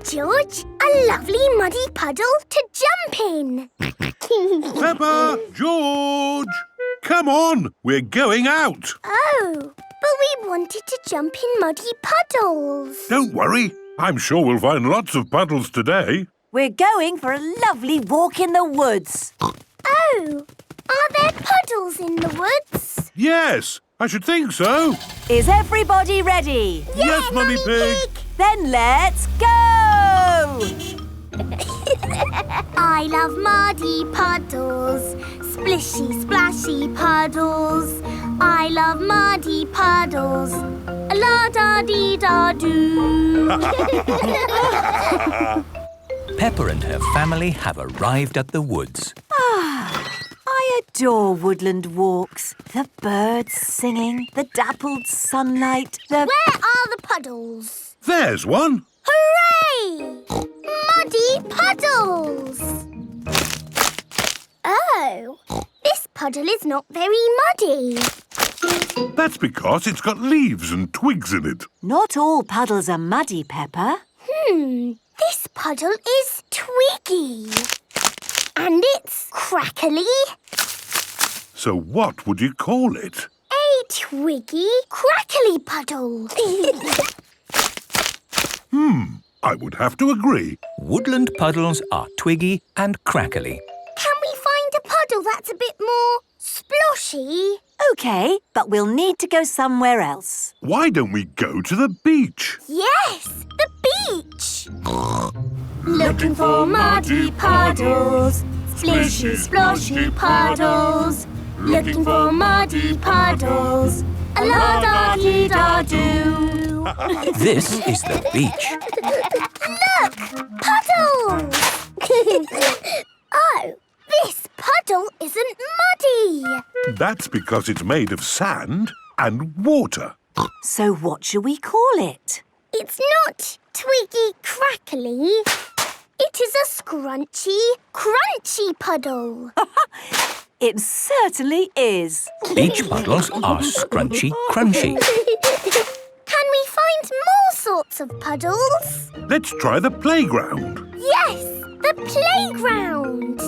George. A lovely muddy puddle to jump in. Peppa! George! Come on, we're going out. Oh, but we wanted to jump in muddy puddles. Don't worry. I'm sure we'll find lots of puddles today. We're going for a lovely walk in the woods. Oh, are there puddles in the woods? Yes, I should think so. Is everybody ready? Yes, Mummy Pig. Then let's go! I love muddy puddles, splishy, splashy puddles. I love muddy puddles, la-da-dee-da-doo. Peppa and her family have arrived at the woods. I adore woodland walks. The birds singing, the dappled sunlight, Where are the puddles? There's one. Hooray! Muddy puddles! Oh, this puddle is not very muddy. That's because it's got leaves and twigs in it. Not all puddles are muddy, Peppa. This puddle is twiggy. And it's crackly. So what would you call it? A twiggy, crackly puddle. I would have to agree. Woodland puddles are twiggy and crackly. Can we find a puddle that's a bit more sploshy? OK, but we'll need to go somewhere else. Why don't we go to the beach? Yes, the beach. Looking for muddy puddles, splishy, sploshy puddles. Looking for muddy puddles, la-da-dee-da-doo. This is the beach. Look! Puddles! Oh, this puddle isn't muddy. That's because it's made of sand and water. So what shall we call it? It's not twiggy crackly. It is a scrunchy, crunchy puddle. It certainly is. Beach puddles are scrunchy crunchy. Can we find more sorts of puddles? Let's try the playground. Yes, the playground.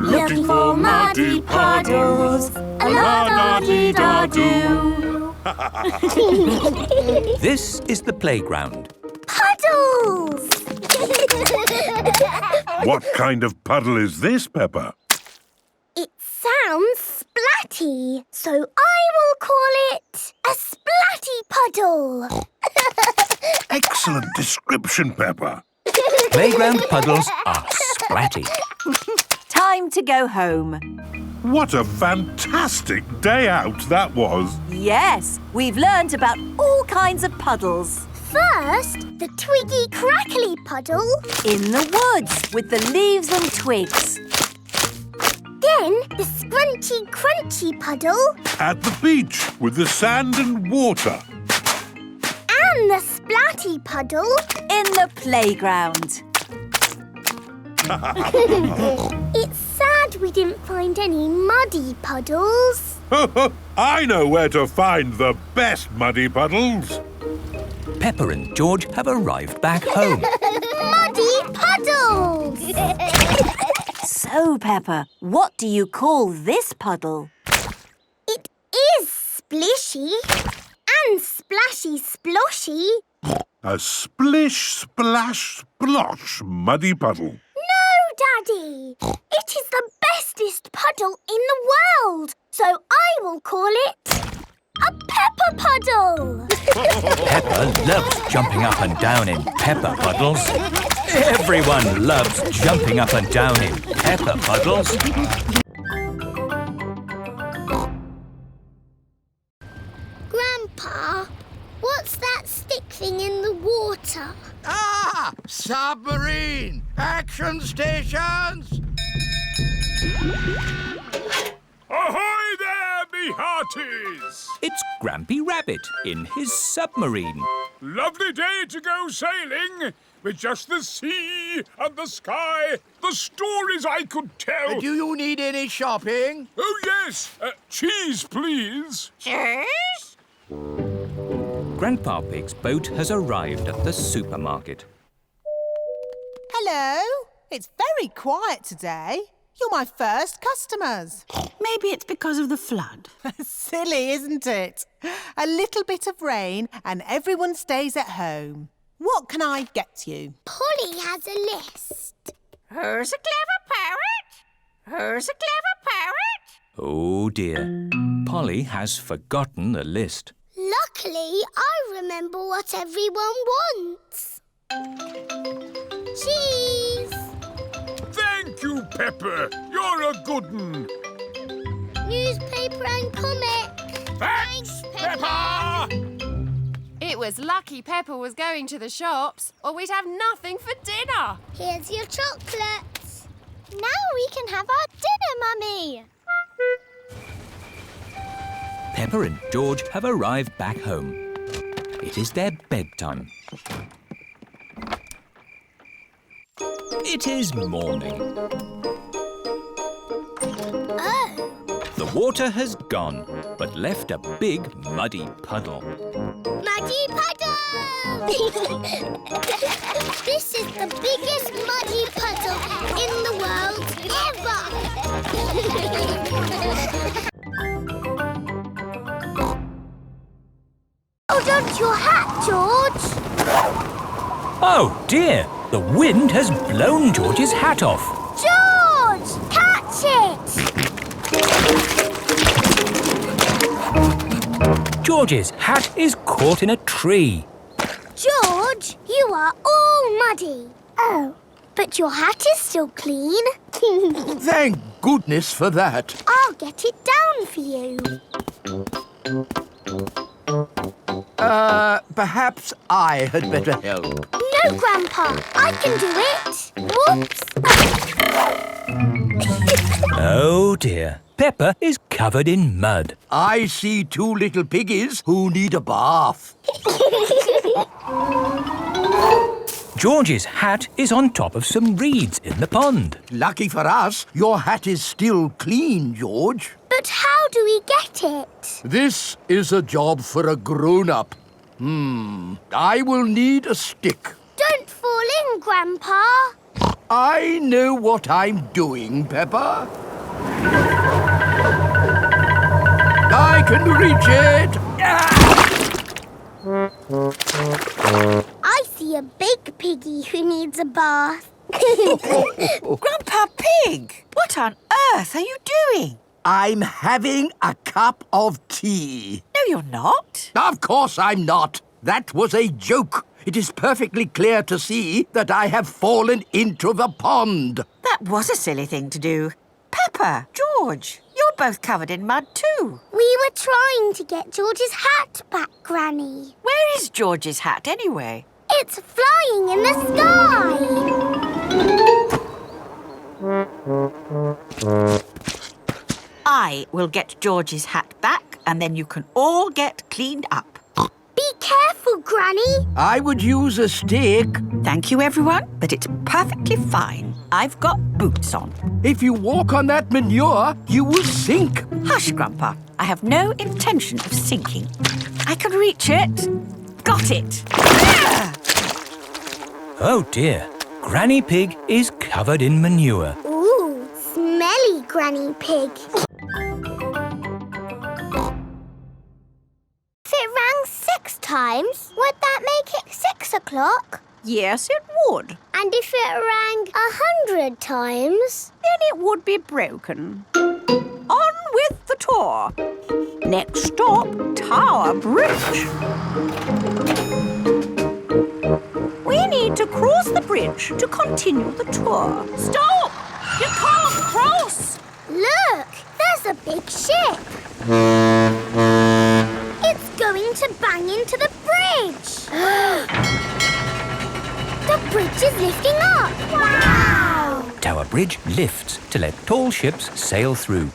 Looking for muddy puddles, la-da-dee-da-doo. This is the playground. Puddles! What kind of puddle is this, Peppa? It sounds splatty, so I will call it a splatty puddle. Excellent description, Peppa. Playground puddles are splatty. Time to go home. What a fantastic day out that was. Yes, we've learnt about all kinds of puddles. First, the twiggy crackly puddle. In the woods with the leaves and twigs. Then the scrunchy crunchy puddle. At the beach with the sand and water. And the splatty puddle. In the playground. It's sad we didn't find any muddy puddles. I know where to find the best muddy puddles. Peppa and George have arrived back home. Muddy puddles! So, Peppa, what do you call this puddle? It is splishy and splashy sploshy. A splish, splash, splosh muddy puddle. No, Daddy! It is the bestest puddle in the world, so I will call it a Peppa puddle. Peppa loves jumping up and down in Peppa puddles. Everyone loves jumping up and down in Peppa puddles. Grandpa, what's that stick thing in the water? Ah! Submarine! Action stations! Ahoy there, me hearties! It's Grampy Rabbit in his submarine. Lovely day to go sailing, with just the sea and the sky, the stories I could tell. Do you need any shopping? Oh, yes. Cheese, please. Grandpa Pig's boat has arrived at the supermarket. Hello. It's very quiet today. You're my first customers. Maybe it's because of the flood. Silly, isn't it? A little bit of rain and everyone stays at home. What can I get you? Polly has a list. Who's a clever parrot? Who's a clever parrot? Oh dear. Polly has forgotten the list. Luckily, I remember what everyone wants. Cheese! Thank you, Pepper. You're a good un. Newspaper and comic. Thanks, Peppa! It was lucky Peppa was going to the shops, or we'd have nothing for dinner. Here's your chocolates. Now we can have our dinner, Mummy. Peppa and George have arrived back home. It is their bedtime. It is morning. Oh. The water has gone, but left a big muddy puddle. Muddy puddle! This is the biggest muddy puddle in the world ever! Hold on to your hat, George! Oh dear! The wind has blown George's hat off. George! Catch it! George's hat is caught in a tree. George, you are all muddy. Oh, but your hat is still clean. Thank goodness for that. I'll get it down for you. Perhaps I had better help. No, Grandpa, I can do it. Whoops. Oh dear. Peppa is covered in mud. I see two little piggies who need a bath. George's hat is on top of some reeds in the pond. Lucky for us, your hat is still clean, George. But how do we get it? This is a job for a grown-up. I will need a stick. Don't fall in, Grandpa. I know what I'm doing, Peppa. I can reach it. I see a big piggy who needs a bath. Grandpa Pig, what on earth are you doing? I'm having a cup of tea. No, you're not. Of course I'm not. That was a joke. It is perfectly clear to see that I have fallen into the pond. That was a silly thing to do. Peppa, George, you're both covered in mud too. We were trying to get George's hat back, Granny. Where is George's hat anyway? It's flying in the sky. I will get George's hat back and then you can all get cleaned up. Be careful, Granny. I would use a stick. Thank you, everyone, but it's perfectly fine. I've got boots on. If you walk on that manure, you will sink. Hush, Grandpa. I have no intention of sinking. I can reach it. Got it. Oh dear. Granny Pig is covered in manure. Ooh, smelly Granny Pig. If it rang 6 times, would that make it 6 o'clock? Yes, it would. And if it rang 100 times? Then it would be broken. On with the tour. Next stop, Tower Bridge. We need to cross the bridge to continue the tour. Stop! You can't cross! Look, there's a big ship. It's going to bang into the bridge. The bridge is lifting up. Wow! Tower Bridge lifts to let tall ships sail through.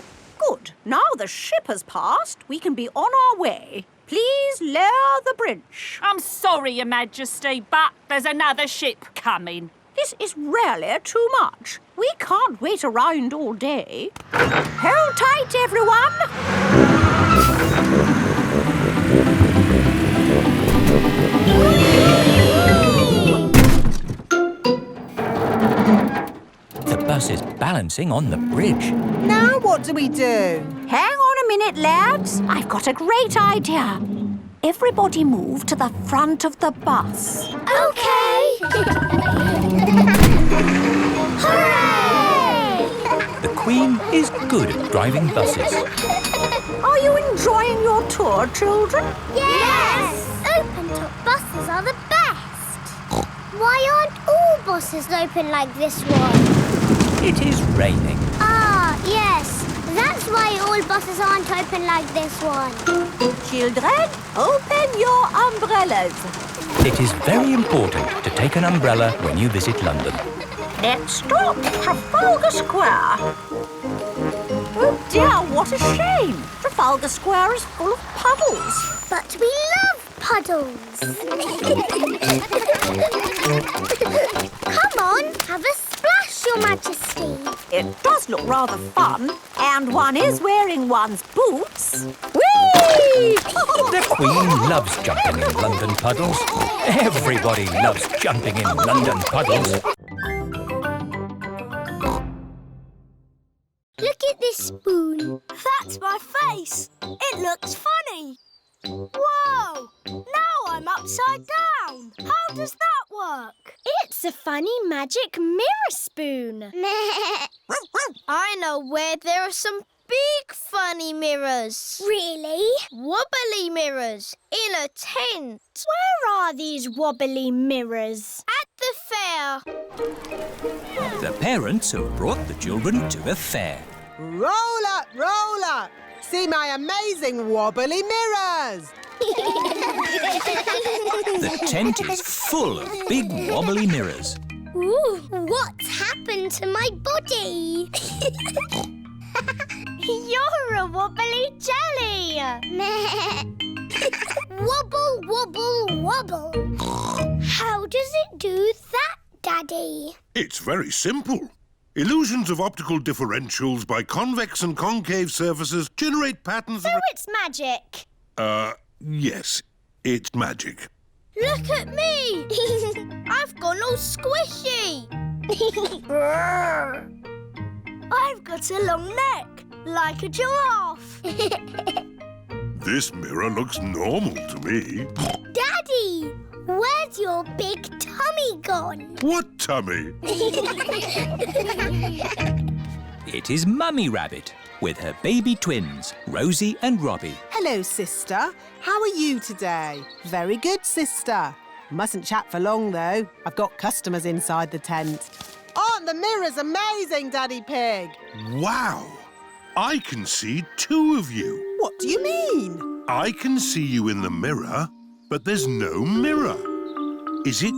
Good. Now the ship has passed, we can be on our way. Please lower the bridge. I'm sorry, Your Majesty, but there's another ship coming. This is really too much. We can't wait around all day. Hold tight, everyone. balancing on the bridge. Now what do we do? Hang on a minute, lads. I've got a great idea. Everybody move to the front of the bus. Okay. Hooray! The Queen is good at driving buses. Are you enjoying your tour, children? Yes! Open-top buses are the best. Why aren't all buses open like this one? It is raining. Ah, yes. That's why all buses aren't open like this one. Children, open your umbrellas. It is very important to take an umbrella when you visit London. Next stop, Trafalgar Square. Oh dear, what a shame. Trafalgar Square is full of puddles. But we love puddles. Come on, have a splash, Your Majesty. It does look rather fun, and one is wearing one's boots. Whee! The Queen loves jumping in London puddles. Everybody loves jumping in London puddles. Look at this spoon. That's my face. It looks funny. Whoa! Now I'm upside down. How does that work? It's a funny magic mirror spoon. I know where there are some big funny mirrors. Really? Wobbly mirrors in a tent. Where are these wobbly mirrors? At the fair. The parents have brought the children to a fair. Roll up, roll up. See my amazing wobbly mirrors. The tent is full of big wobbly mirrors. Ooh, what's happened to my body? You're a wobbly jelly. Wobble, wobble, wobble. How does it do that, Daddy? It's very simple. Illusions of optical differentials by convex and concave surfaces generate patterns of... So it's magic. Yes, it's magic. Look at me. I've gone all squishy. I've got a long neck, like a giraffe. This mirror looks normal to me. Daddy, where's your big tummy gone? What tummy? It is Mummy Rabbit with her baby twins, Rosie and Robbie. Hello, sister. How are you today? Very good, sister. Mustn't chat for long, though. I've got customers inside the tent. Aren't the mirrors amazing, Daddy Pig? Wow! I can see two of you. What do you mean? I can see you in the mirror, but there's no mirror. Is it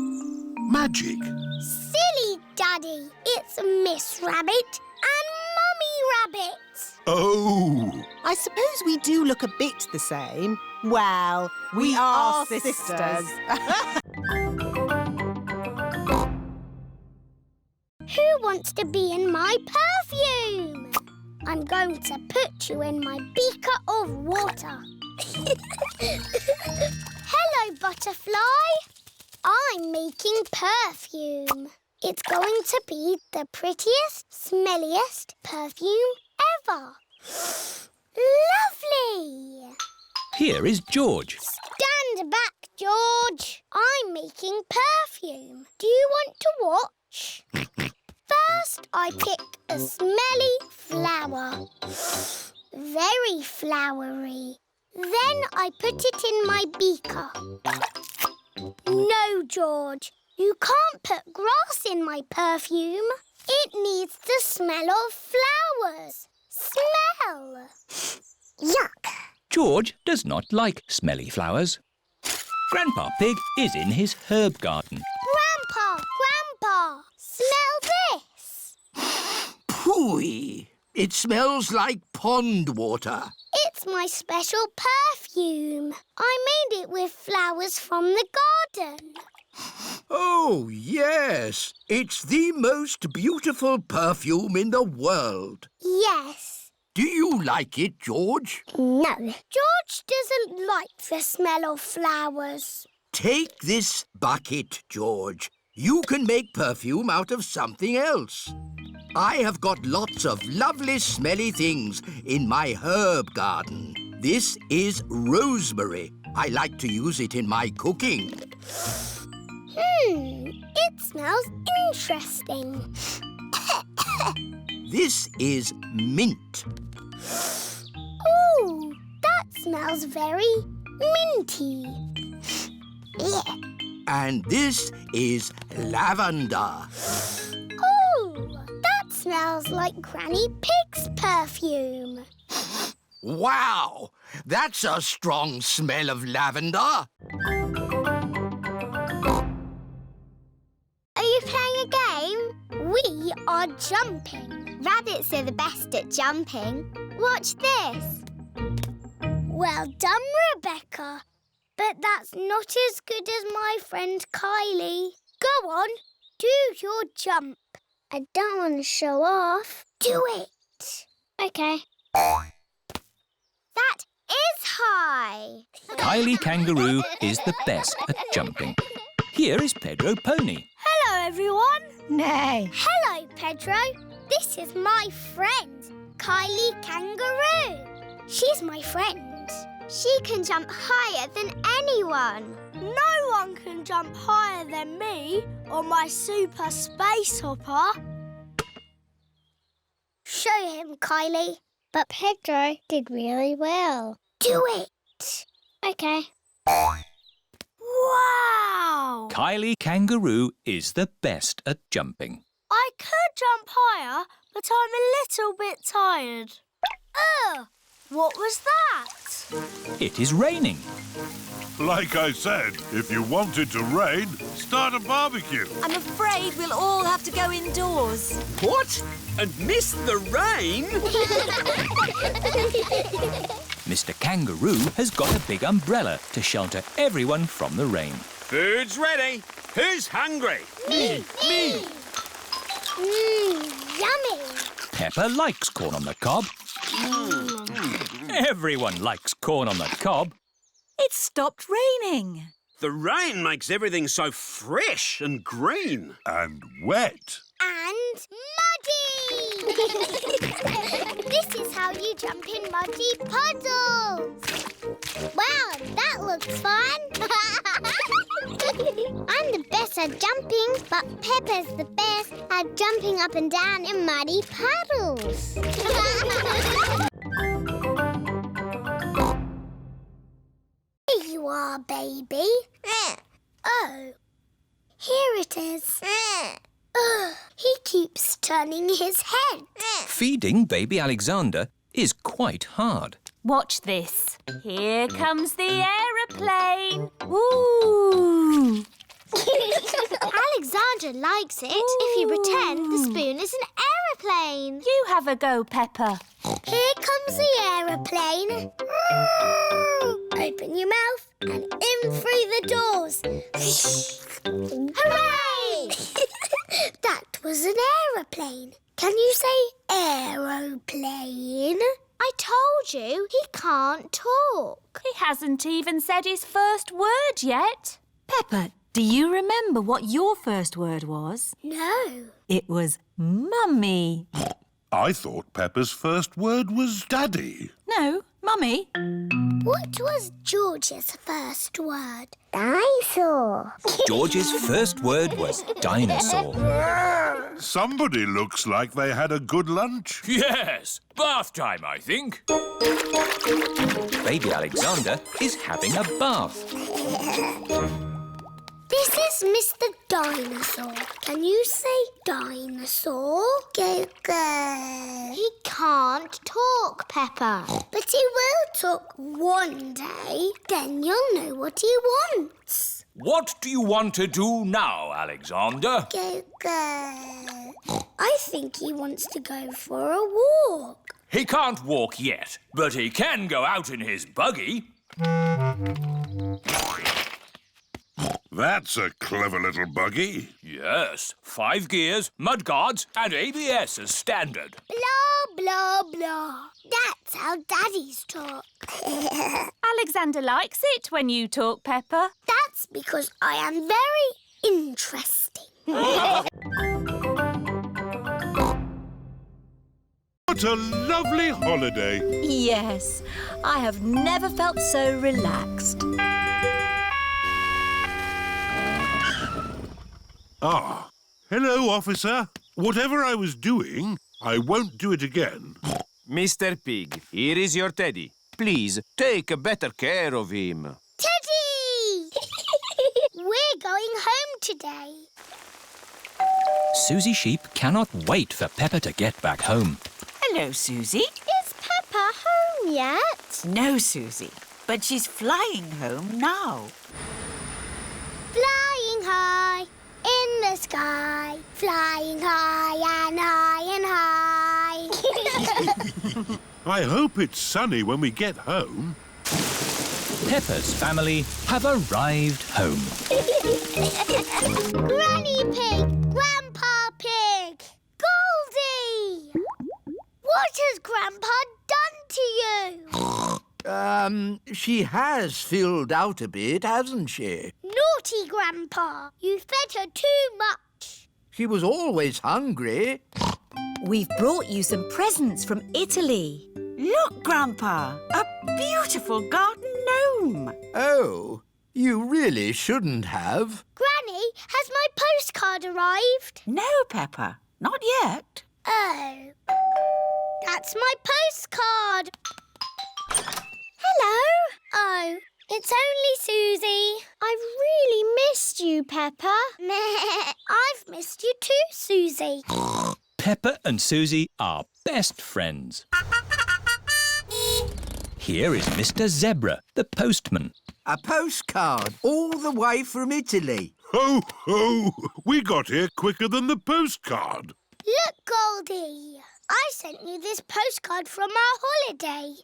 magic? Silly, Daddy. It's Miss Rabbit and Mummy Rabbit. Oh! I suppose we do look a bit the same. Well, we are sisters. Who wants to be in my perfume? I'm going to put you in my beaker of water. Hello, butterfly. I'm making perfume. It's going to be the prettiest, smelliest perfume ever. Lovely! Here is George. Stand back, George. I'm making perfume. Do you want to watch? First, I pick a smelly flower. Very flowery. Then I put it in my beaker. No, George. You can't put grass in my perfume. It needs the smell of flowers. Smell. Yuck. George does not like smelly flowers. Grandpa Pig is in his herb garden. Grandpa, smell this. Phooey! It smells like pond water. It's my special perfume. I made it with flowers from the garden. Oh, yes. It's the most beautiful perfume in the world. Yes. Do you like it, George? No. George doesn't like the smell of flowers. Take this bucket, George. You can make perfume out of something else. I have got lots of lovely smelly things in my herb garden. This is rosemary. I like to use it in my cooking. It smells interesting. This is mint. Ooh, that smells very minty. And this is lavender. Ooh, that smells like Granny Pig's perfume. Wow! That's a strong smell of lavender. Are you playing a game? We are jumping. Rabbits are the best at jumping. Watch this. Well done, Rebecca. But that's not as good as my friend Kylie. Go on, do your jump. I don't want to show off. Do it. OK. That is high. Kylie Kangaroo is the best at jumping. Here is Pedro Pony. Hello, everyone. Nay. Hello, Pedro. This is my friend, Kylie Kangaroo. She's my friend. She can jump higher than anyone. No one can jump higher than me or my super space hopper. Show him, Kylie. But Pedro did really well. Do it. OK. Wow! Kylie Kangaroo is the best at jumping. I could jump higher, but I'm a little bit tired. Ugh! What was that? It is raining. Like I said, if you want it to rain, start a barbecue. I'm afraid we'll all have to go indoors. What? And miss the rain? Mr. Kangaroo has got a big umbrella to shelter everyone from the rain. Food's ready. Who's hungry? Me! Yummy! Peppa likes corn on the cob. Everyone likes corn on the cob. It's stopped raining. The rain makes everything so fresh and green. And wet. And muddy! This is how you jump in muddy puddles. Wow, that looks fun. I'm the best at jumping, but Peppa's the best at jumping up and down in muddy puddles. Here you are, baby. Oh, here it is. He keeps turning his head. Feeding baby Alexander is quite hard. Watch this. Here comes the aeroplane. Woo! Alexander likes it if you pretend the spoon is an aeroplane. You have a go, Peppa. Here comes the aeroplane. Open your mouth and in through the doors. Hooray! That was an aeroplane. Can you say aeroplane? I told you he can't talk. He hasn't even said his first word yet. Peppa, do you remember what your first word was? No. It was Mummy. I thought Peppa's first word was Daddy. No, Mummy. What was George's first word? Dinosaur. George's first word was dinosaur. Somebody looks like they had a good lunch. Yes, bath time, I think. Baby Alexander is having a bath. This is Mr. Dinosaur. Can you say dinosaur? Go, go. He can't talk, Peppa. But he will talk one day. Then you'll know what he wants. What do you want to do now, Alexander? Go, go. I think he wants to go for a walk. He can't walk yet, but he can go out in his buggy. That's a clever little buggy. Yes, 5 gears, mudguards and ABS as standard. Blah, blah, blah. That's how daddies talk. Alexander likes it when you talk, Peppa. That's because I am very interesting. What a lovely holiday. Yes, I have never felt so relaxed. Ah, hello, officer. Whatever I was doing, I won't do it again. Mr. Pig, here is your teddy. Please, take better care of him. Teddy! We're going home today. Suzy Sheep cannot wait for Peppa to get back home. Hello, Susie. Is Peppa home yet? No, Susie, but she's flying home now. Flying high in the sky, flying high and high and high. I hope it's sunny when we get home. Peppa's family have arrived home. Granny Pig, Grandpa Pig, Goldie! What has Grandpa done to you? She has filled out a bit, hasn't she? Naughty Grandpa, you fed her too much. She was always hungry. We've brought you some presents from Italy. Look, Grandpa, a beautiful garden gnome. Oh, you really shouldn't have. Granny, has my postcard arrived? No, Peppa, not yet. Oh, that's my postcard. Hello. Oh, it's only Susie. I've really missed you, Peppa. I've missed you too, Susie. Peppa and Susie are best friends. Here is Mr. Zebra, the postman. A postcard all the way from Italy. Ho, ho! We got here quicker than the postcard. Look, Goldie. I sent you this postcard from our holiday.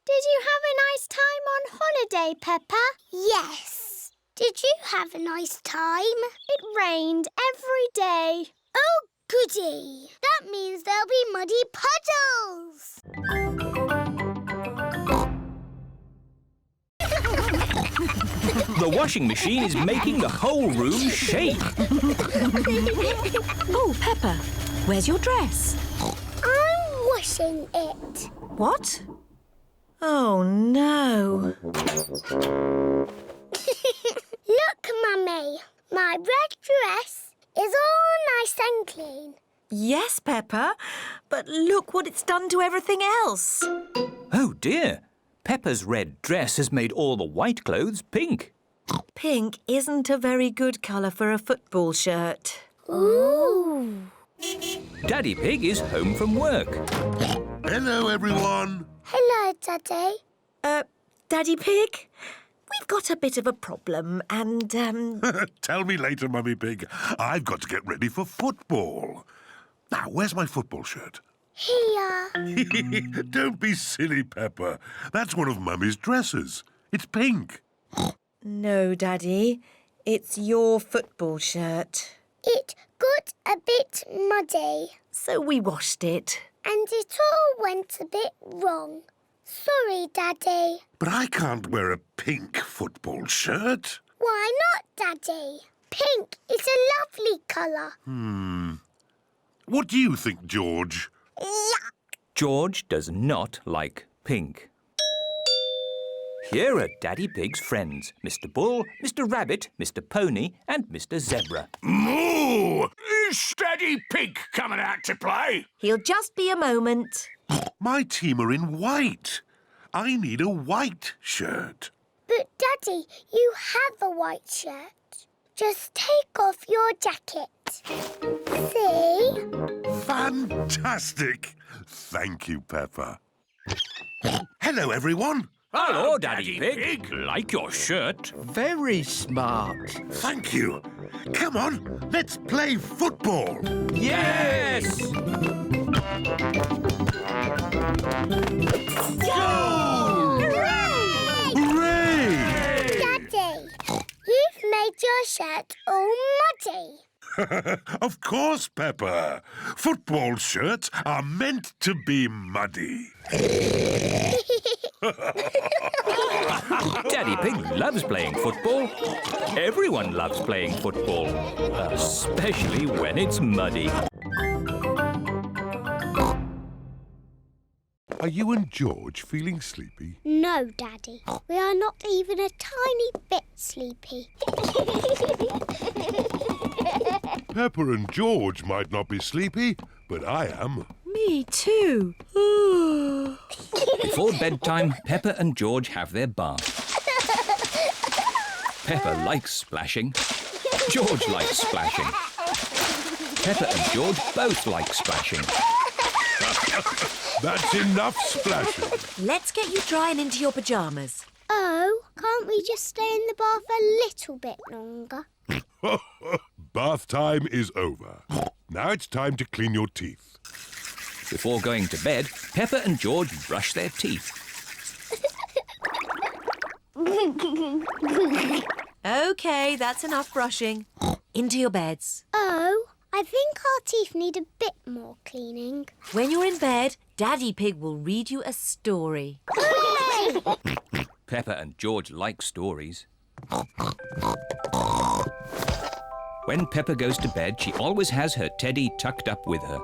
Did you have a nice time on holiday, Peppa? Yes. Did you have a nice time? It rained every day. Oh, goody. That means there'll be muddy puddles. The washing machine is making the whole room shake. Oh, Peppa, where's your dress? I'm washing it. What? Oh, no. Look, Mummy. My red dress is all nice and clean. Yes, Peppa, but look what it's done to everything else. Oh, dear. Peppa's red dress has made all the white clothes pink. Pink isn't a very good colour for a football shirt. Ooh. Daddy Pig is home from work. Hello, everyone. Hello, Daddy. Daddy Pig, we've got a bit of a problem and, Tell me later, Mummy Pig. I've got to get ready for football. Now, where's my football shirt? Here. Don't be silly, Peppa. That's one of Mummy's dresses. It's pink. No, Daddy, it's your football shirt. It got a bit muddy. So we washed it. And it all went a bit wrong. Sorry, Daddy. But I can't wear a pink football shirt. Why not, Daddy? Pink is a lovely colour. What do you think, George? Yuck! George does not like pink. Here are Daddy Pig's friends, Mr. Bull, Mr. Rabbit, Mr. Pony and Mr. Zebra. Moo! Is Daddy Pig coming out to play? He'll just be a moment. My team are in white. I need a white shirt. But, Daddy, you have a white shirt. Just take off your jacket. See? Fantastic. Thank you, Peppa. Hello, everyone. Hello, Daddy Pig. Like your shirt. Very smart. Thank you. Come on, let's play football. Yes! Go! Hooray! Hooray! Daddy, you've made your shirt all muddy. Of course, Peppa. Football shirts are meant to be muddy. Daddy Pig loves playing football. Everyone loves playing football, especially when it's muddy. Are you and George feeling sleepy? No, Daddy. We are not even a tiny bit sleepy. Peppa and George might not be sleepy, but I am. Me too. Before bedtime, Peppa and George have their bath. Peppa likes splashing. George likes splashing. Peppa and George both like splashing. That's enough splashing. Let's get you dry and into your pyjamas. Oh, can't we just stay in the bath a little bit longer? Bath time is over. Now it's time to clean your teeth. Before going to bed, Peppa and George brush their teeth. OK, that's enough brushing. Into your beds. Oh, I think our teeth need a bit more cleaning. When you're in bed, Daddy Pig will read you a story. Hooray! Peppa and George like stories. When Peppa goes to bed, she always has her teddy tucked up with her.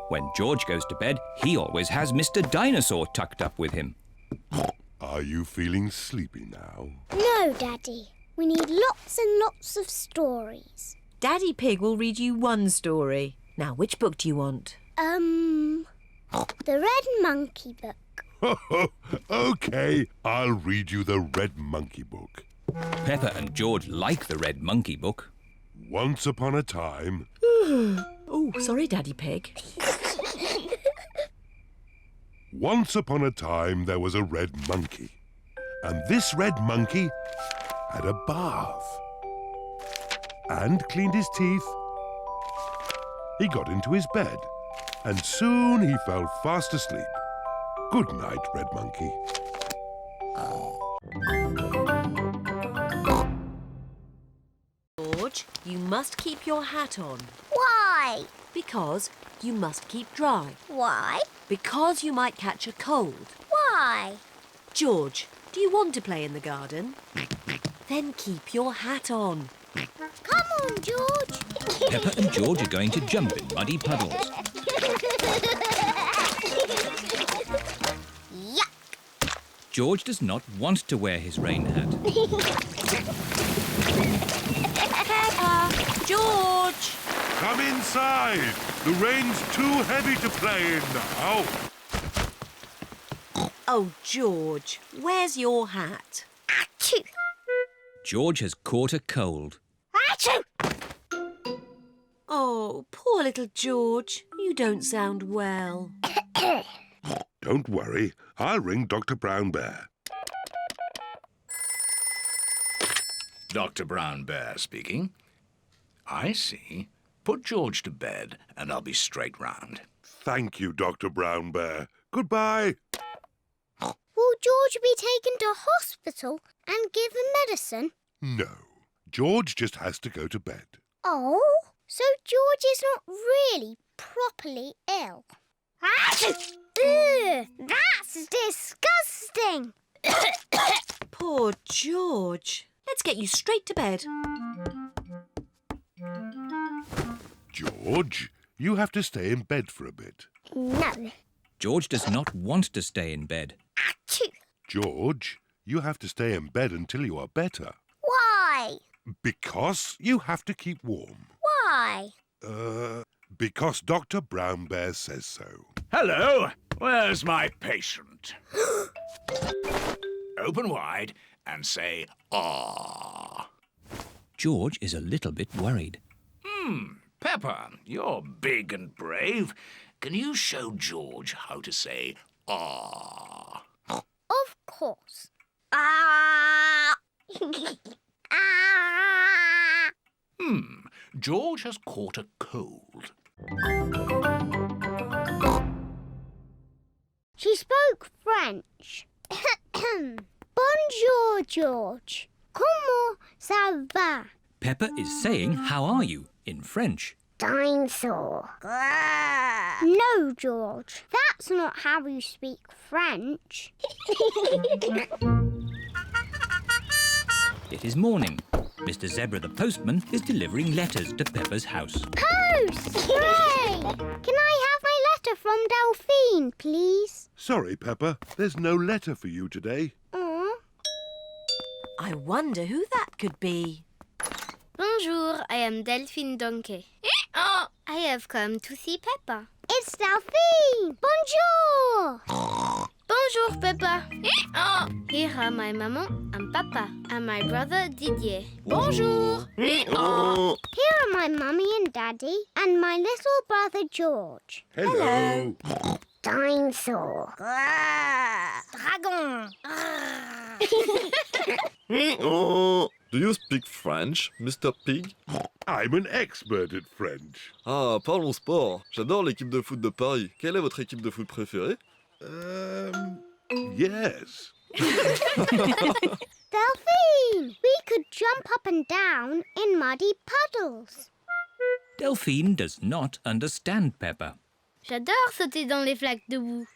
When George goes to bed, he always has Mr. Dinosaur tucked up with him. Are you feeling sleepy now? No, Daddy. We need lots and lots of stories. Daddy Pig will read you one story. Now, which book do you want? The Red Monkey book. OK, I'll read you the Red Monkey book. Peppa and George like the Red Monkey book. Once upon a time... Oh, sorry, Daddy Pig. Once upon a time there was a red monkey. And this red monkey had a bath. And cleaned his teeth. He got into his bed. And soon he fell fast asleep. Good night, Red Monkey. George, you must keep your hat on. Why? Because you must keep dry. Why? Because you might catch a cold. Why? George, do you want to play in the garden? Then keep your hat on. Come on, George. Peppa and George are going to jump in muddy puddles. Yuck! George does not want to wear his rain hat. Peppa! George! Come inside. The rain's too heavy to play in now. Oh, George, where's your hat? Achoo! George has caught a cold. Achoo! Oh, poor little George. You don't sound well. Don't worry. I'll ring Dr. Brown Bear. Dr. Brown Bear speaking. I see. Put George to bed and I'll be straight round. Thank you, Dr. Brown Bear. Goodbye. Will George be taken to hospital and given medicine? No. George just has to go to bed. Oh, so George is not really properly ill. Achoo! Ugh, that's disgusting. Poor George. Let's get you straight to bed. George, you have to stay in bed for a bit. No. George does not want to stay in bed. Achoo! George, you have to stay in bed until you are better. Why? Because you have to keep warm. Why? Because Dr. Brown Bear says so. Hello, where's my patient? Open wide and say, "Ah." George is a little bit worried. Peppa, you're big and brave. Can you show George how to say, "Ah"? Of course. Ah! Ah! George has caught a cold. She spoke French. Bonjour, George. Comment ça va? Peppa is saying, "How are you?" in French. Dinosaur. No, George. That's not how you speak French. It is morning. Mr. Zebra the postman is delivering letters to Peppa's house. Post! Hooray! Can I have my letter from Delphine, please. Sorry, Peppa. There's no letter for you today. I wonder who that could be. Bonjour, I am Delphine Donkey. I have come to see Peppa. It's Delphine! Bonjour! Bonjour, Peppa. Here are my maman and papa and my brother Didier. Bonjour! Here are my mummy and daddy and my little brother George. Hello. Dinosaur. Dragon. Do you speak French, Mr. Pig? I'm an expert at French. Ah, parlons sport. J'adore l'équipe de foot de Paris. Quelle est votre équipe de foot préférée? Yes. Delphine, we could jump up and down in muddy puddles. Delphine does not understand Peppa. J'adore sauter dans les flaques de boue.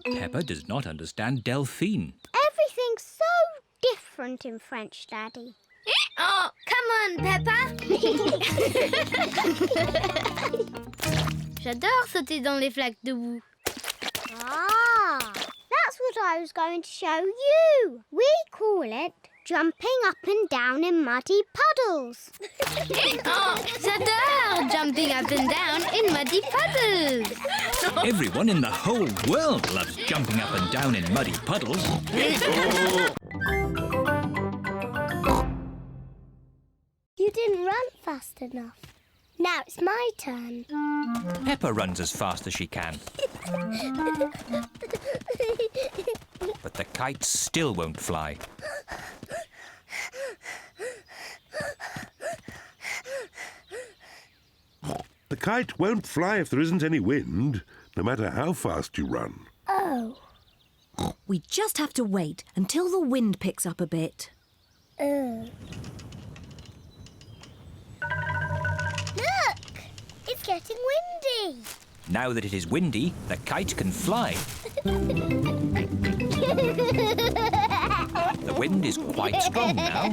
Peppa does not understand Delphine. Everything's so different in French, Daddy. Come on, Peppa. J'adore sauter dans les flaques de boue. That's what I was going to show you. We call it jumping up and down in muddy puddles. J'adore jumping up and down in muddy puddles. Everyone in the whole world loves jumping up and down in muddy puddles. You didn't run fast enough. Now it's my turn. Peppa runs as fast as she can. But the kite still won't fly. The kite won't fly if there isn't any wind, no matter how fast you run. Oh. We just have to wait until the wind picks up a bit. Look! It's getting windy. Now that it is windy, the kite can fly. The wind is quite strong now.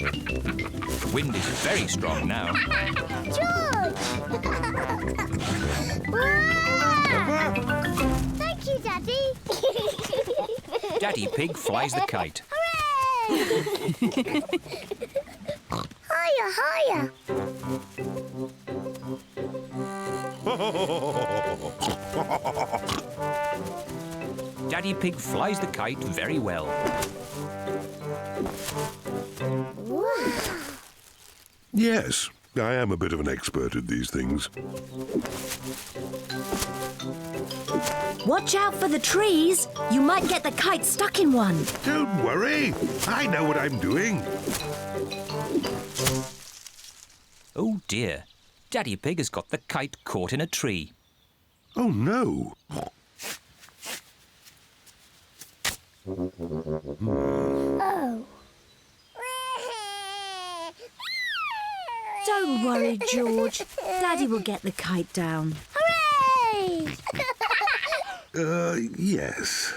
The wind is very strong now. George! Thank you, Daddy. Daddy Pig flies the kite. Hooray! Higher, higher. Daddy Pig flies the kite very well. Wow. Yes, I am a bit of an expert at these things. Watch out for the trees. You might get the kite stuck in one. Don't worry. I know what I'm doing. Oh dear. Daddy Pig has got the kite caught in a tree. Oh no. Oh. Don't worry, George. Daddy will get the kite down. Hooray! Yes.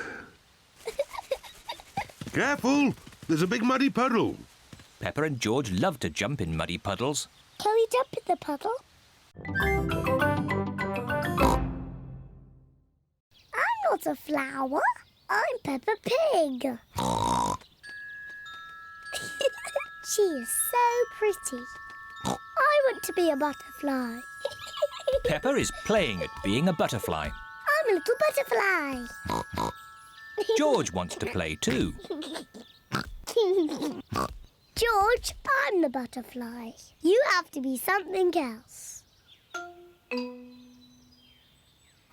Careful! There's a big muddy puddle. Peppa and George love to jump in muddy puddles. Can we jump in the puddle? I'm not a flower. I'm Peppa Pig. She is so pretty. I want to be a butterfly. Peppa is playing at being a butterfly. I'm a little butterfly. George wants to play too. George, I'm the butterfly. You have to be something else.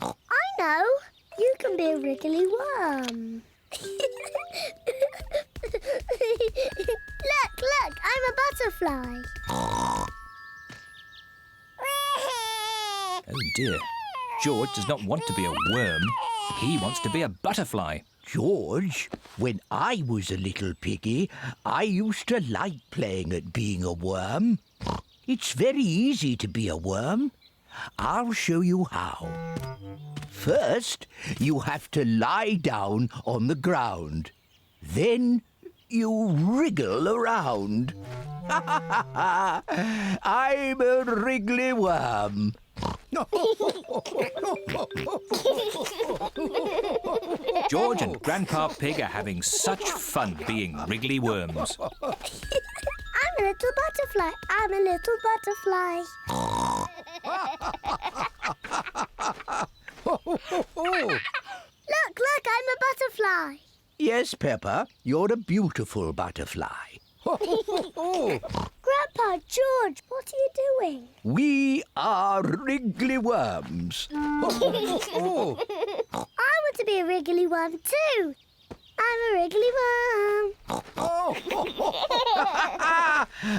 I know. You can be a wriggly worm. Look, I'm a butterfly. Oh dear. George does not want to be a worm. He wants to be a butterfly. George, when I was a little piggy, I used to like playing at being a worm. It's very easy to be a worm. I'll show you how. First, you have to lie down on the ground. Then you wriggle around. I'm a wriggly worm. George and Grandpa Pig are having such fun being wriggly worms. I'm a little butterfly. I'm a little butterfly. Look, I'm a butterfly. Yes, Peppa, you're a beautiful butterfly. Grandpa, George, what are you doing? We are wriggly worms. I want to be a wriggly worm too. I'm a wriggly worm.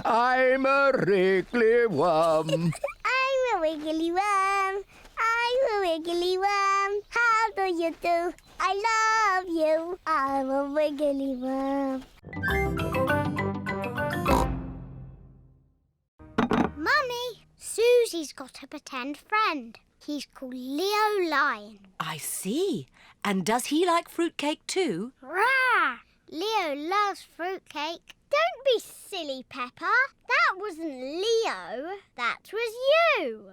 I'm a wriggly worm. I'm a wiggly worm. I'm a wiggly worm. How do you do? I love you. I'm a wiggly worm. Mummy, Susie's got a pretend friend. He's called Leo Lion. I see. And does he like fruitcake too? Rah! Leo loves fruitcake. Don't be silly, Peppa. That wasn't Leo. That was you.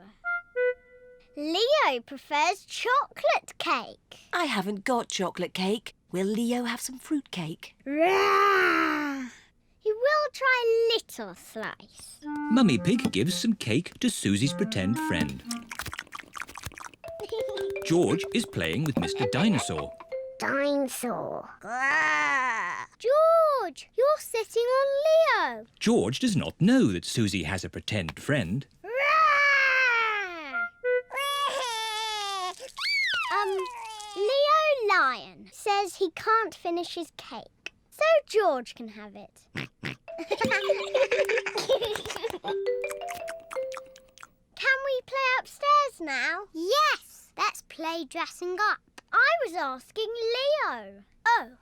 Leo prefers chocolate cake. I haven't got chocolate cake. Will Leo have some fruitcake? Rah! He will try a little slice. Mummy Pig gives some cake to Susie's pretend friend. George is playing with Mr. Dinosaur. Dinosaur. George, you're sitting on Leo. George does not know that Susie has a pretend friend. Leo Lion says he can't finish his cake, so George can have it. Can we play upstairs now? Yes, let's play dressing up. I was asking Leo. Oh.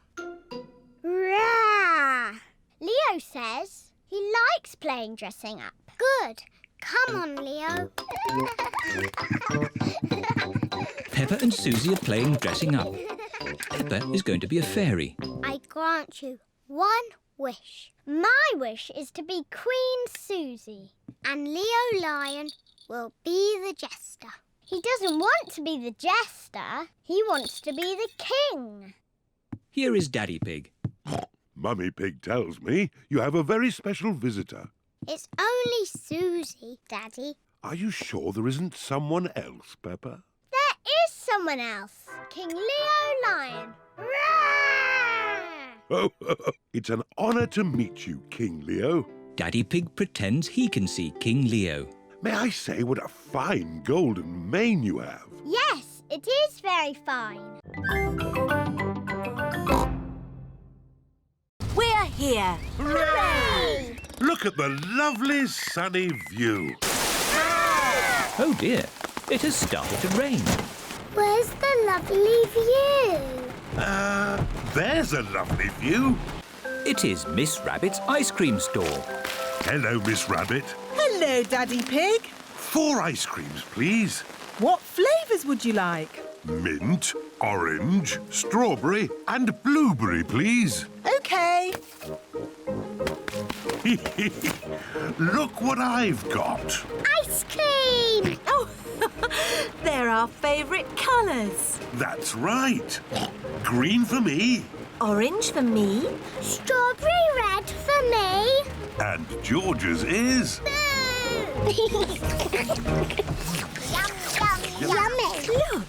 Rah! Leo says he likes playing dressing up. Good. Come on, Leo. Peppa and Susie are playing dressing up. Peppa is going to be a fairy. I grant you one wish. My wish is to be Queen Susie, and Leo Lion will be the jester. He doesn't want to be the jester. He wants to be the king. Here is Daddy Pig. Mummy Pig tells me you have a very special visitor. It's only Susie, Daddy. Are you sure there isn't someone else, Peppa? There is someone else. King Leo Lion. Oh, it's an honour to meet you, King Leo. Daddy Pig pretends he can see King Leo. May I say what a fine golden mane you have? Yes, it is very fine. We're here. Hooray! Look at the lovely sunny view. Oh dear, it has started to rain. Where's the lovely view? There's a lovely view. It is Miss Rabbit's ice cream store. Hello, Miss Rabbit. Hello, Daddy Pig. 4 ice creams, please. What flavours would you like? Mint, orange, strawberry and blueberry, please. OK. Look what I've got. Ice cream! Oh, they're our favourite colours. That's right. Green for me. Orange for me. Strawberry red for me. And George's is... Yummy. Look,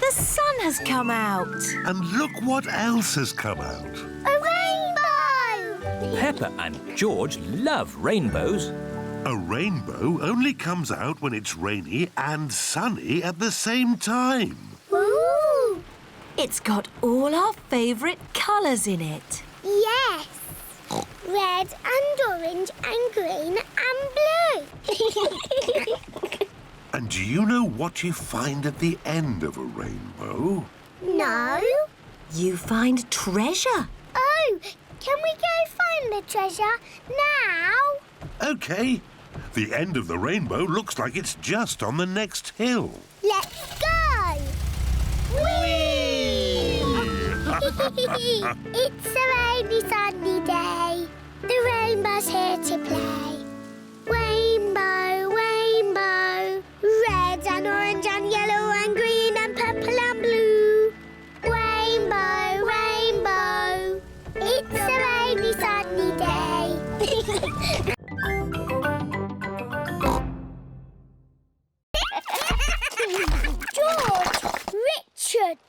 the sun has come out. And look what else has come out. A rainbow! Peppa and George love rainbows. A rainbow only comes out when it's rainy and sunny at the same time. Ooh! It's got all our favourite colours in it. Yes. Red and orange and green and blue. And do you know what you find at the end of a rainbow? No. You find treasure. Oh, can we go find the treasure now? OK. The end of the rainbow looks like it's just on the next hill. Let's go! Whee! It's a rainy, sunny day. The rainbow's here to play. Rainbow, rainbow, red and orange George, Richard,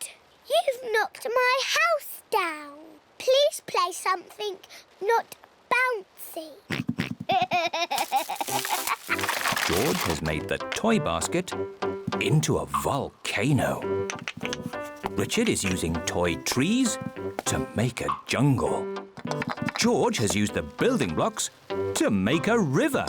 you've knocked my house down. Please play something not bouncy. George has made the toy basket into a volcano. Richard is using toy trees to make a jungle. George has used the building blocks to make a river.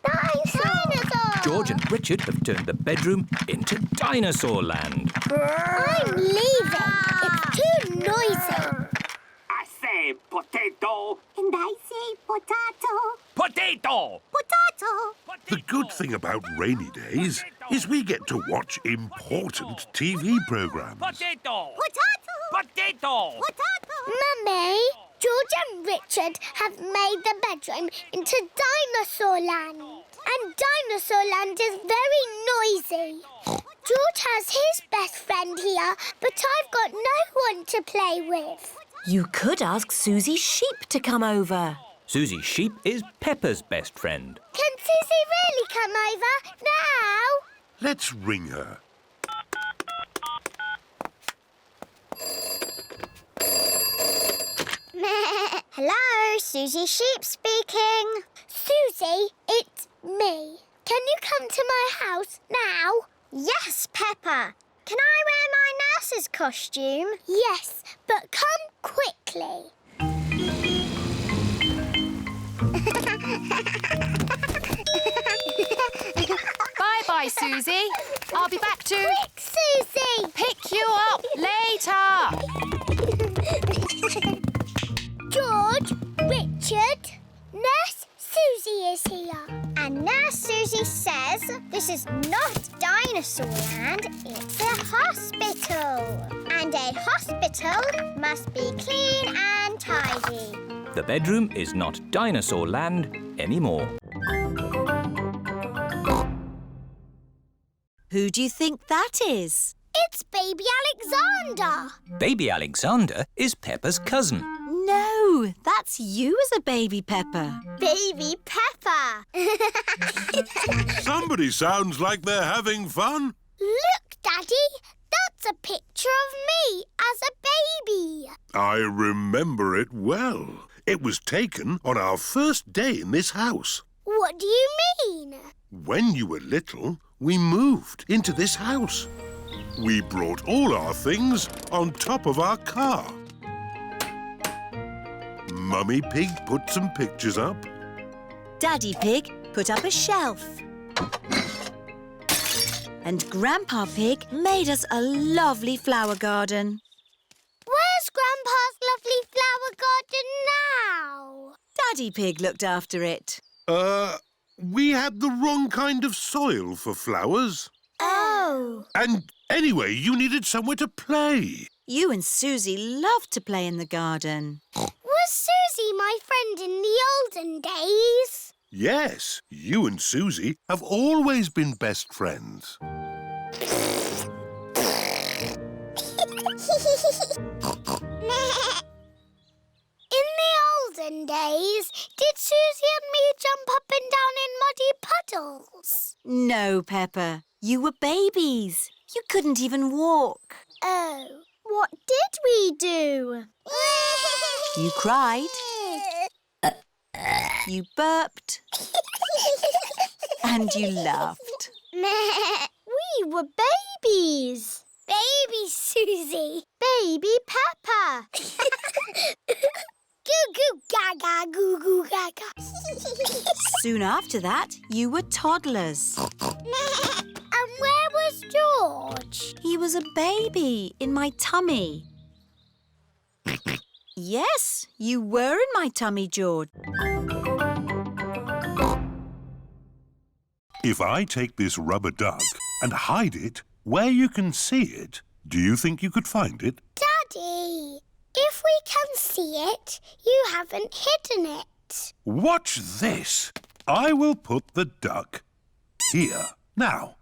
Dinosaur! George and Richard have turned the bedroom into Dinosaur Land. I'm leaving. It's too noisy. I say potato. And I say potato. Potato! Potato. The good thing about rainy days is we get to watch important TV programs. Potato! Potato. Potato! Potato. Mummy, George and Richard have made the bedroom into Dinosaur Land. And Dinosaur Land is very noisy. George has his best friend here, but I've got no one to play with. You could ask Suzy Sheep to come over. Suzy Sheep is Peppa's best friend. Can Susie really come over now? Let's ring her. Hello, Suzy Sheep speaking. Susie, it's me. Can you come to my house now? Yes, Peppa. Can I wear my nurse's costume? Yes, but come quickly. Bye-bye, Susie. I'll be back to... Quick, Susie! Pick you up later. George, Richard, Nurse Susie is here. And Nurse Susie says this is not Dinosaur Land, it's a hospital. And a hospital must be clean and tidy. The bedroom is not Dinosaur Land anymore. Who do you think that is? It's Baby Alexander. Baby Alexander is Peppa's cousin. No, that's you as a baby, Peppa. Baby Peppa. Somebody sounds like they're having fun. Look, Daddy, that's a picture of me as a baby. I remember it well. It was taken on our first day in this house. What do you mean? When you were little, we moved into this house. We brought all our things on top of our car. Mummy Pig put some pictures up. Daddy Pig put up a shelf. And Grandpa Pig made us a lovely flower garden. Where's Grandpa's lovely flower garden now? Daddy Pig looked after it. We had the wrong kind of soil for flowers. Oh. And anyway, you needed somewhere to play. You and Susie loved to play in the garden. Was Susie my friend in the olden days? Yes, you and Susie have always been best friends. In the olden days, did Susie and me jump up and down in muddy puddles? No, Peppa. You were babies. You couldn't even walk. Oh, what did we do? You cried. You burped. And you laughed. We were babies. Baby Susie. Baby Peppa. Goo goo gaga, goo goo gaga. Soon after that, you were toddlers. And where was George? He was a baby in my tummy. Yes, you were in my tummy, George. If I take this rubber duck and hide it where you can see it, do you think you could find it? Daddy, if we can see it, you haven't hidden it. Watch this. I will put the duck here. Now,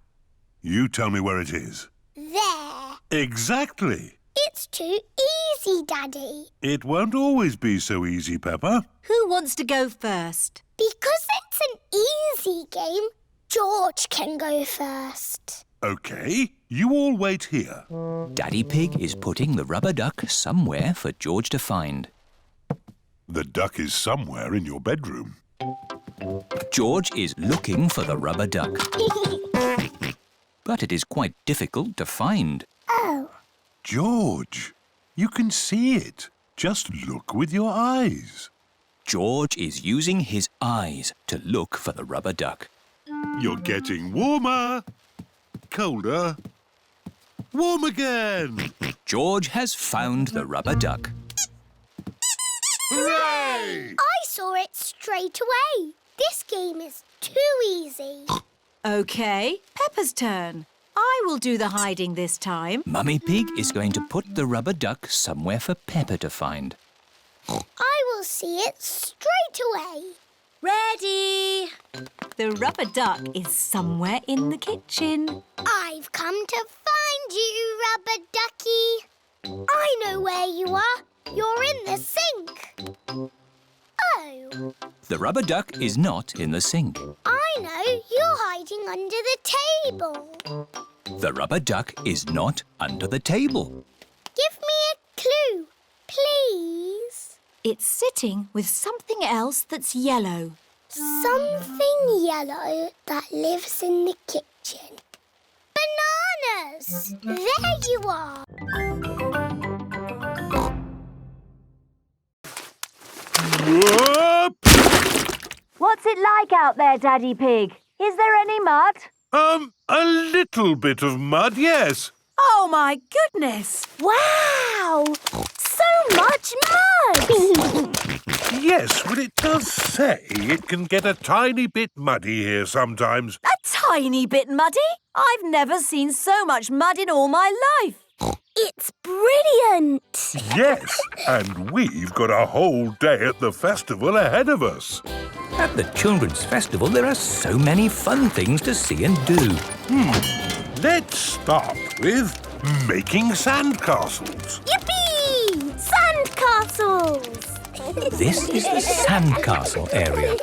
you tell me where it is. There. Exactly. It's too easy, Daddy. It won't always be so easy, Peppa. Who wants to go first? Because it's an easy game, George can go first. OK, you all wait here. Daddy Pig is putting the rubber duck somewhere for George to find. The duck is somewhere in your bedroom. George is looking for the rubber duck. But it is quite difficult to find. Oh. George, you can see it. Just look with your eyes. George is using his eyes to look for the rubber duck. You're getting warmer. Colder. Warm again. George has found the rubber duck. Hooray! I saw it straight away. This game is too easy. OK, Peppa's turn. I will do the hiding this time. Mummy Pig is going to put the rubber duck somewhere for Peppa to find. I will see it straight away. Ready! The rubber duck is somewhere in the kitchen. I've come to find you, Rubber Ducky. I know where you are. You're in the sink. Oh. The rubber duck is not in the sink. I know. You're hiding under the table. The rubber duck is not under the table. Give me a clue, please. It's sitting with something else that's yellow. Something yellow that lives in the kitchen. Bananas! There you are. Whoop! What's it like out there, Daddy Pig? Is there any mud? A little bit of mud, yes. Oh, my goodness! Wow! So much mud! Yes, well, it does say it can get a tiny bit muddy here sometimes. A tiny bit muddy? I've never seen so much mud in all my life. It's brilliant! Yes, and we've got a whole day at the festival ahead of us. At the Children's Festival, there are so many fun things to see and do. Let's start with making sandcastles. Yippee! Sandcastles! This is the sandcastle area.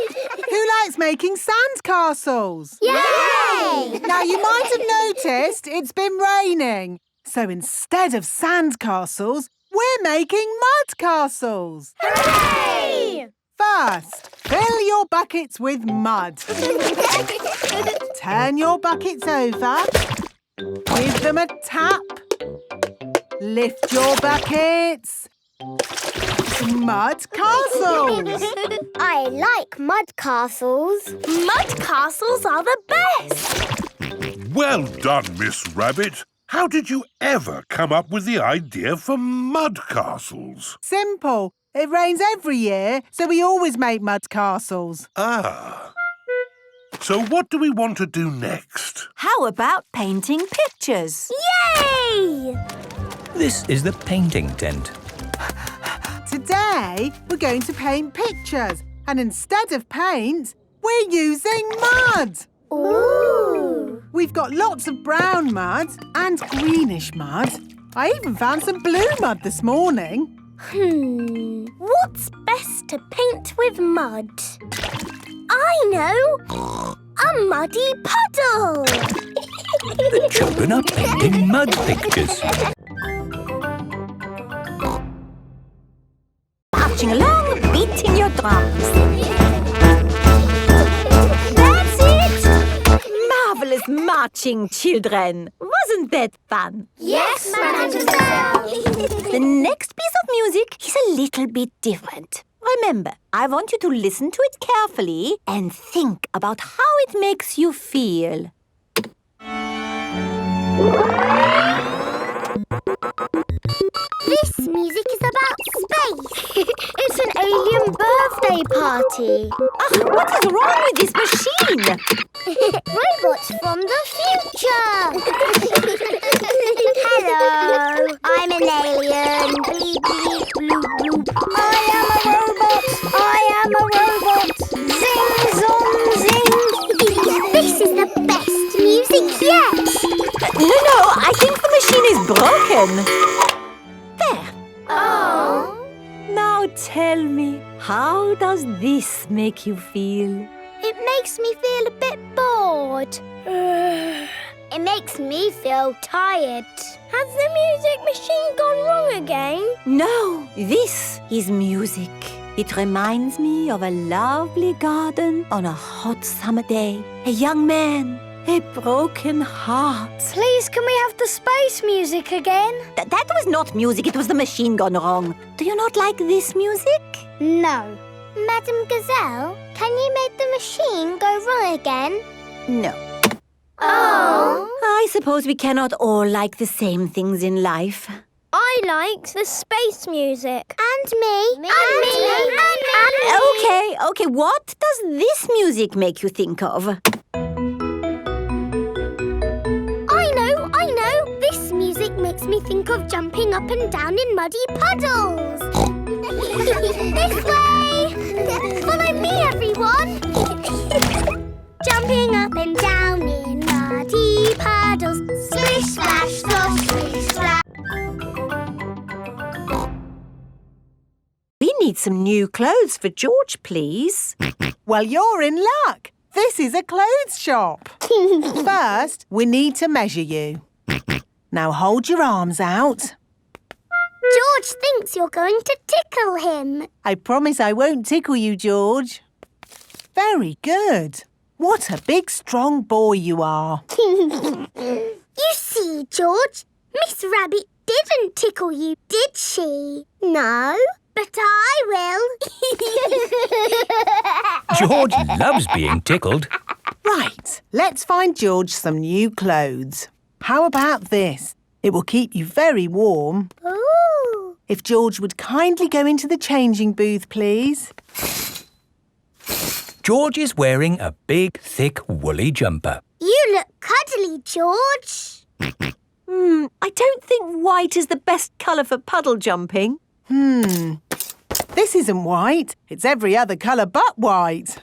Who likes making sandcastles? Yay! Now, you might have noticed it's been raining. So instead of sandcastles, we're making mud castles. Hooray! First, fill your buckets with mud. Turn your buckets over. Give them a tap. Lift your buckets. Mud castles. I like mud castles. Mud castles are the best. Well done, Miss Rabbit. How did you ever come up with the idea for mud castles? Simple. It rains every year, so we always make mud castles. Ah. So what do we want to do next? How about painting pictures? Yay! This is the painting tent. Today, we're going to paint pictures. And instead of paint, we're using mud. Ooh! We've got lots of brown mud and greenish mud. I even found some blue mud this morning. What's best to paint with mud? I know! A muddy puddle! The children are painting mud pictures. Marching along, beating your drums. That's it! Marvellous marching, children. Wasn't that fun? Yes, Mademoiselle! The next piece of music is a little bit different. Remember, I want you to listen to it carefully and think about how it makes you feel. This music is about space. It's an alien birthday party. What is wrong with this machine? Robots from the future. Hello, I'm an alien. Bleep, bleep, bloop, bloop. I am a robot. I am a robot. Zing, zong, zing. This is the best music yet. No, I think the machine is broken. this make you feel? It makes me feel a bit bored. It makes me feel tired. Has the music machine gone wrong again? No, this is music. It reminds me of a lovely garden on a hot summer day. A young man, a broken heart. Please, can we have the space music again? That was not music, it was the machine gone wrong. Do you not like this music? No. Madam Gazelle, can you make the machine go wrong again? No. Oh. I suppose we cannot all like the same things in life. I liked the space music. And me. And me. Okay, what does this music make you think of? I know. This music makes me think of jumping up and down in muddy puddles. This way. Follow me, everyone. Jumping up and down in muddy puddles. Splish, splash, slosh, splish, splash. We need some new clothes for George, please. Well, you're in luck. This is a clothes shop. First, we need to measure you. Now hold your arms out. George thinks you're going to tickle him. I promise I won't tickle you, George. Very good. What a big, strong boy you are. You see, George, Miss Rabbit didn't tickle you, did she? No, but I will. George loves being tickled. Right, let's find George some new clothes. How about this? It will keep you very warm. Ooh. If George would kindly go into the changing booth, please. George is wearing a big, thick, woolly jumper. You look cuddly, George. I don't think white is the best colour for puddle jumping. This isn't white. It's every other colour but white.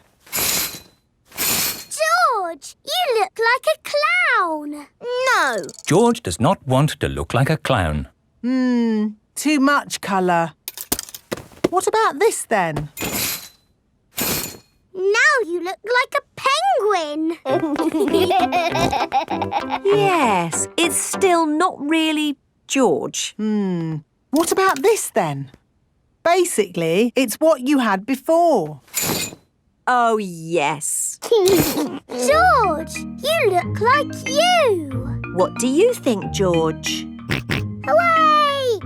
George, you look like a clown. No. George does not want to look like a clown. Too much colour. What about this then? Now you look like a penguin. Yes, it's still not really George. What about this then? Basically, it's what you had before. Oh, yes. George, you look like you. What do you think, George? Hooray!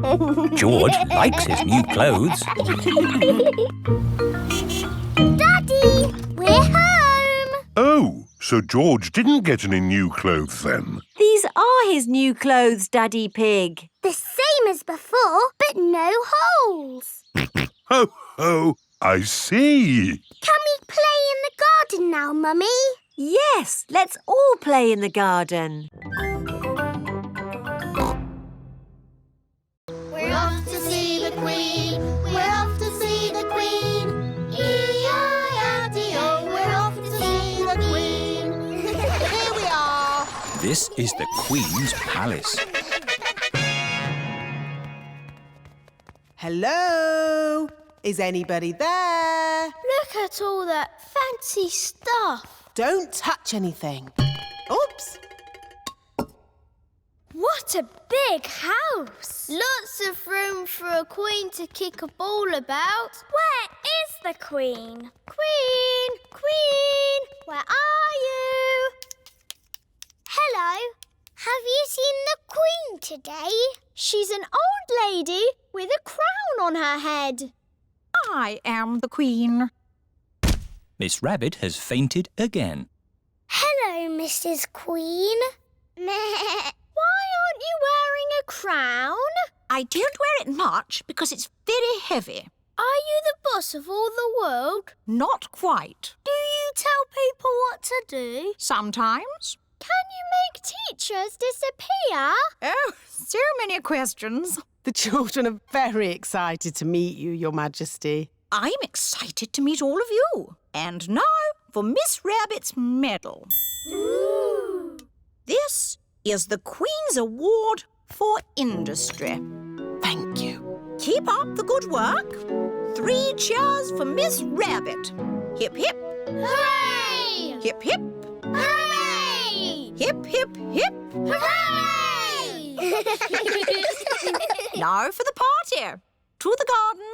George likes his new clothes. Daddy, we're home. Oh, so George didn't get any new clothes then? These are his new clothes, Daddy Pig. The same as before, but no holes. Ho, ho, I see. Can we play in the garden now, Mummy? Yes, let's all play in the garden. We're off to see the Queen. We're off to see the Queen. E-I-R-D-O. We're off to see the Queen. Here we are. This is the Queen's palace. Hello? Is anybody there? Look at all that fancy stuff. Don't touch anything. Oops. What a big house. Lots of room for a queen to kick a ball about. Where is the Queen? Queen! Queen! Where are you? Hello. Have you seen the Queen today? She's an old lady with a crown on her head. I am the Queen. Miss Rabbit has fainted again. Hello, Mrs. Queen. Why aren't you wearing a crown? I don't wear it much because it's very heavy. Are you the boss of all the world? Not quite. Do you tell people what to do? Sometimes. Can you make teachers disappear? Oh, so many questions. The children are very excited to meet you, Your Majesty. I'm excited to meet all of you. And now for Miss Rabbit's medal. Ooh. This is the Queen's Award for Industry. Thank you. Keep up the good work. 3 cheers for Miss Rabbit. Hip, hip. Hooray! Hip, hip. Hooray! Hip, hip, hip. Hooray! Now for the party. To the garden.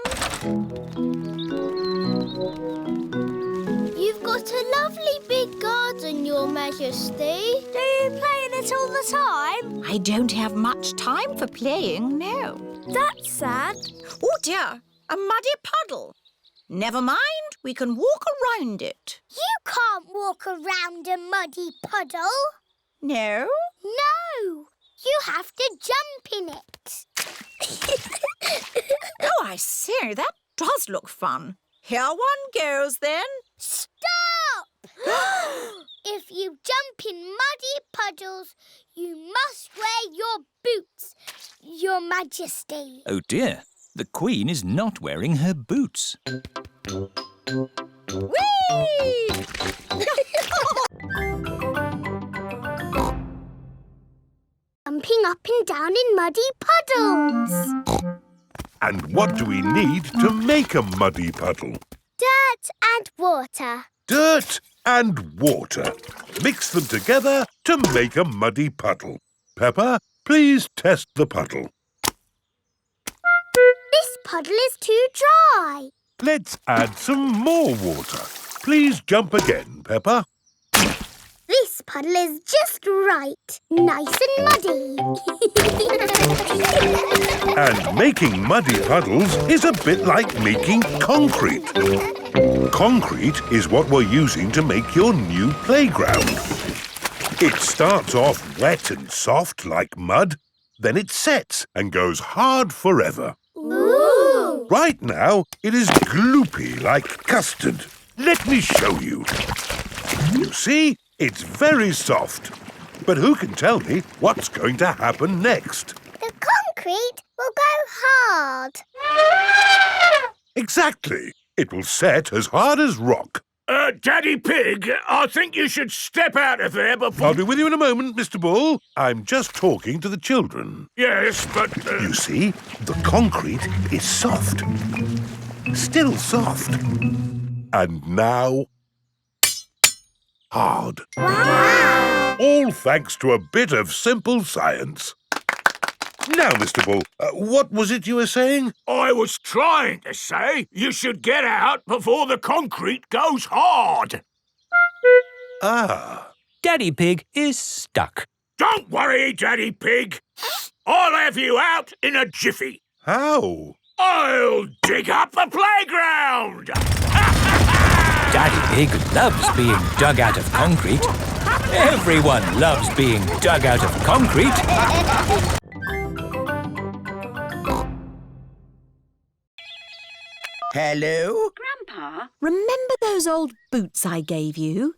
You've got a lovely big garden, Your Majesty. Do you play in it all the time? I don't have much time for playing, no. That's sad. Oh dear, a muddy puddle. Never mind, we can walk around it. You can't walk around a muddy puddle. No? No, you have to jump in it. Oh, I see, that does look fun. Here one goes then. Stop! If you jump in muddy puddles, you must wear your boots, Your Majesty. Oh dear, the Queen is not wearing her boots. Whee! Jumping up and down in muddy puddles. And what do we need to make a muddy puddle? Dirt and water. Dirt and water. Mix them together to make a muddy puddle. Peppa, please test the puddle. This puddle is too dry. Let's add some more water. Please jump again, Peppa. This puddle is just right. Nice and muddy. And making muddy puddles is a bit like making concrete. Concrete is what we're using to make your new playground. It starts off wet and soft like mud, then it sets and goes hard forever. Ooh! Right now, it is gloopy like custard. Let me show you. You see, it's very soft. But who can tell me what's going to happen next? The concrete will go hard. Exactly. It will set as hard as rock. Daddy Pig, I think you should step out of there before... I'll be with you in a moment, Mr. Bull. I'm just talking to the children. Yes, but... You see, the concrete is soft. Still soft. And now... hard. Wow! All thanks to a bit of simple science. Now, Mr. Bull, what was it you were saying? I was trying to say you should get out before the concrete goes hard. Ah. Daddy Pig is stuck. Don't worry, Daddy Pig. I'll have you out in a jiffy. How? I'll dig up the playground. Daddy Pig loves being dug out of concrete. Everyone loves being dug out of concrete. Hello? Grandpa? Remember those old boots I gave you?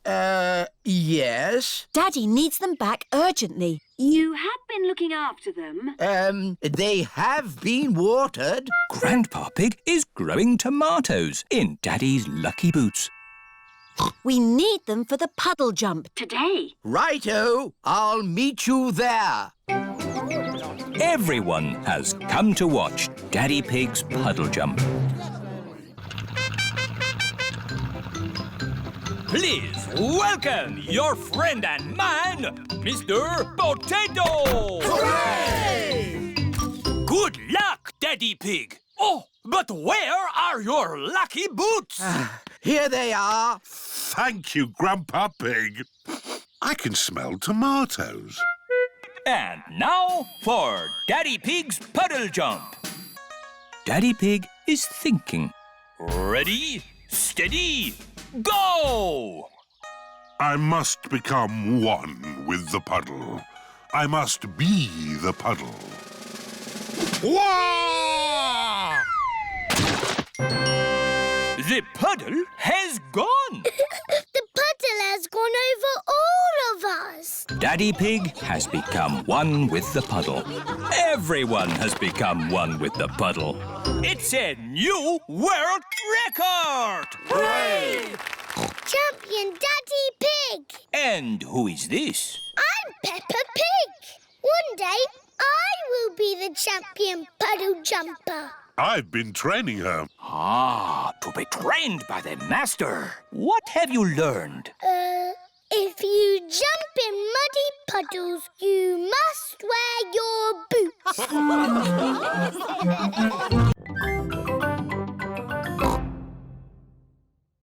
Yes? Daddy needs them back urgently. You have been looking after them. They have been watered. Grandpa Pig is growing tomatoes in Daddy's lucky boots. We need them for the puddle jump. Today. Righto, I'll meet you there. Everyone has come to watch Daddy Pig's puddle jump. Please welcome your friend and mine, Mr. Potato! Hooray! Good luck, Daddy Pig! Oh, but where are your lucky boots? Here they are. Thank you, Grandpa Pig. I can smell tomatoes. And now for Daddy Pig's puddle jump. Daddy Pig is thinking. Ready, steady, go! I must become one with the puddle. I must be the puddle. Wah! The puddle has gone. The puddle has gone over all of us. Daddy Pig has become one with the puddle. Everyone has become one with the puddle. It's a new world record! Hooray! Champion Daddy Pig. And who is this? I'm Peppa Pig. One day I will be the champion puddle jumper. I've been training her. Ah, to be trained by the master. What have you learned? If you jump in muddy puddles, you must wear your boots.